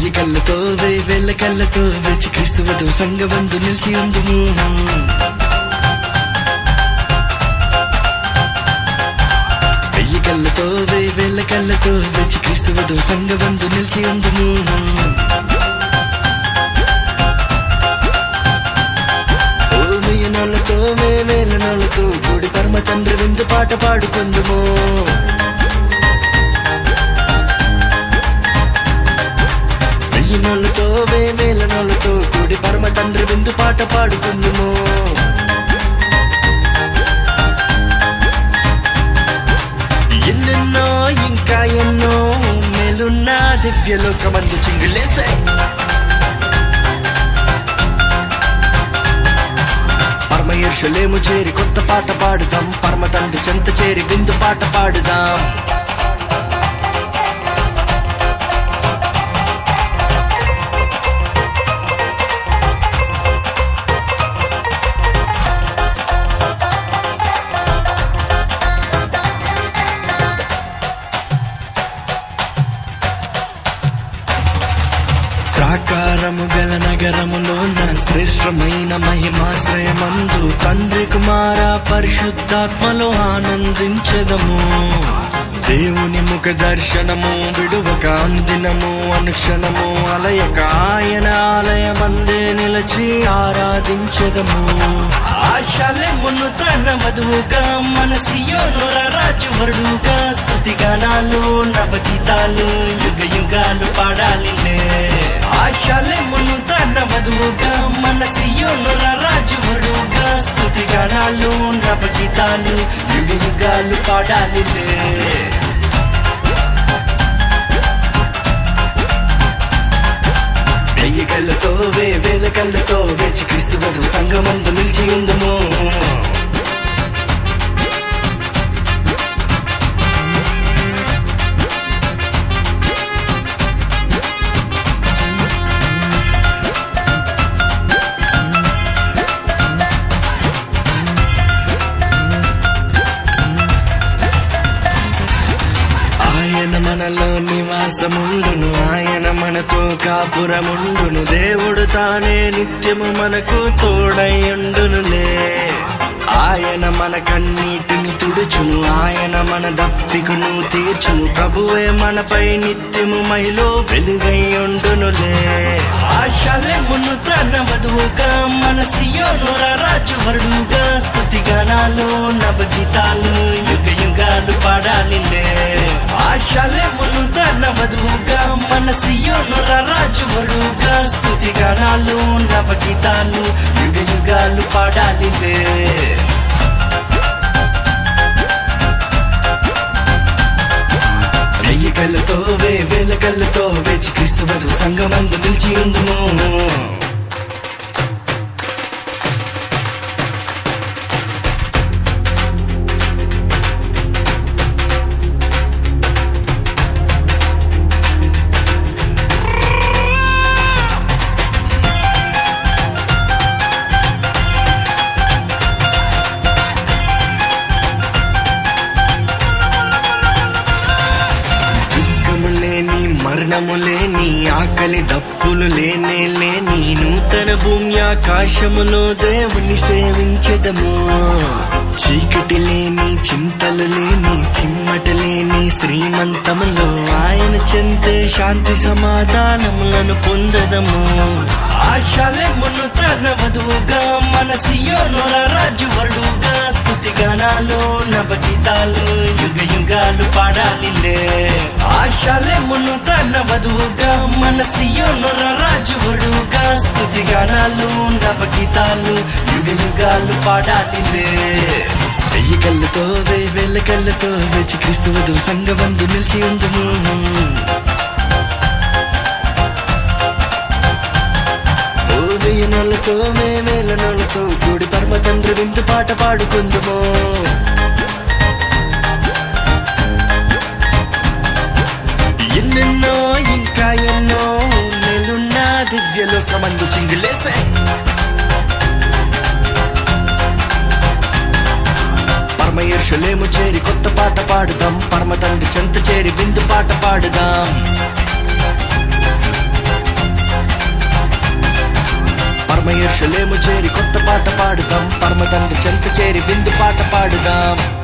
వెయ్యి కళ్ళతో వేల కళ్ళతో వేచి క్రీస్తు వధువు సంగమందు నిలిచి ఉందుము. వెయ్యి కళ్ళతో వేల కళ్ళతో వేచి క్రీస్తు వధువు సంగమందు నిలిచి ఉందుము. నోళ్ళతో వేల నోళ్ళతో కూడి పరమ తండ్రి విందు పాట పాడుకుందుము. వెయ్యి నోళ్ళతో వేల నోళ్ళతో కూడి పరమ తండ్రి విందు పాట పాడుకుందుము. ఎన్నెన్నో ఇంకా ఎన్నో మేలున్న దివ్యలోకమందు చింగులేసాయి. యెరూషలేము చేరి కొత్త పాట పాడుదాం, పరమ తండ్రి చెంత చేరి విందు పాట పాడుదాం. ప్రాకారము గల నగరములోన శ్రేష్టమైన మహిమాశ్రయమందు తండ్రి కుమార పరిశుద్ధాత్మలో ఆనందించెదము. దేవుని ముఖ దర్శనము విడువక అనుదినము అనుక్షణము అలయక ఆయన ఆలయమందే నిలచి ఆరాధించెదము. ఆశలెమును తన వధువుగా మన సియోను రాజు వరుడుగా స్తుతిగానాలు నవగీతాలు యుగ యుగాలు పాడాలిలే. ఆశలెమును తన వధువుగా మన సియోను రాజు వరుడుగా స్తుతిగానాలు నవగీతాలు యుగ యుగాలు పాడాలిలే. వెయ్యి కళ్ళతో వేల కళ్ళతో వేచి క్రీస్తు వధువు సంగమందు నిలిచి ఉందుము. ఆయన మనలో నివాసముండును, ఆయన మనతో కాపురముండును. దేవుడు తానే నిత్యము మనకు తోడయుండునులే. ఆయన మన కన్నీటిని తుడుచును, ఆయన మన దప్పికను తీర్చును. ప్రభువే మనపై నిత్యము మహిలో వెలుగై ఉండునులే. ఆశలెమును తన వధువుగా మన సియోను రాజు వరుడుగా స్తుతిగానాలు నవగీతాలు యుగ యుగాలు పాడాలిలే. ఆశలెమును తన వధువుగా మన సియోను రాజు వరుడుగా స్తుతిగానాలు నవగీతాలు యుగ యుగాలు పాడాలిలే. వెయ్యి కళ్ళతో వేల కళ్ళతో వేచి క్రీస్తు వధువు సంగమందు నిలిచి ఉందుము. మరణము లేని ఆకలి దప్పులు లేనే లేని నూతన భూమి ఆకాశములో దేవుని సేవించెదము. చీకటి లేని చింతలు లేని చిమ్మట లేని శ్రీమంతములో ఆయన చెంతే శాంతి సమాధానములను పొందదము. ఆశలెమును తన వధువుగా మన సియోను రాజు వరుడుగా స్తుతిగానాలు నవగీతాలు యుగ యుగాలు పాడాలిలే. ఆశలెమును తన వధువుగా మన సియోను రాజు వరుడుగా స్తుతిగానాలు నవగీతాలు యుగ యుగాలు పాడాలిలే. వెయ్యి కళ్ళతో వేల కళ్ళతో వేచి క్రీస్తు వధువు సంగమందు నిలిచి ఉందుము. వెయ్యి నోళ్ళతో వేల నోళ్ళతో కూడి పరమ తండ్రి విందు పాట పాడుకుందుము. ఎన్నెన్నో ఇంకా ఎన్నో మేలున్న దివ్యలోకమందు చింగులేసాయి. పరమ యెరూషలేము చేరి కొత్త పాట పాడుదాం, పరమ తండ్రి చెంత చేరి విందు పాట పాడుదాం. యెరూషలేము చేరి కొత్త పాట పాడుదాం, పరమ తండ్రి చెంత చేరి విందు పాట పాడుదాం.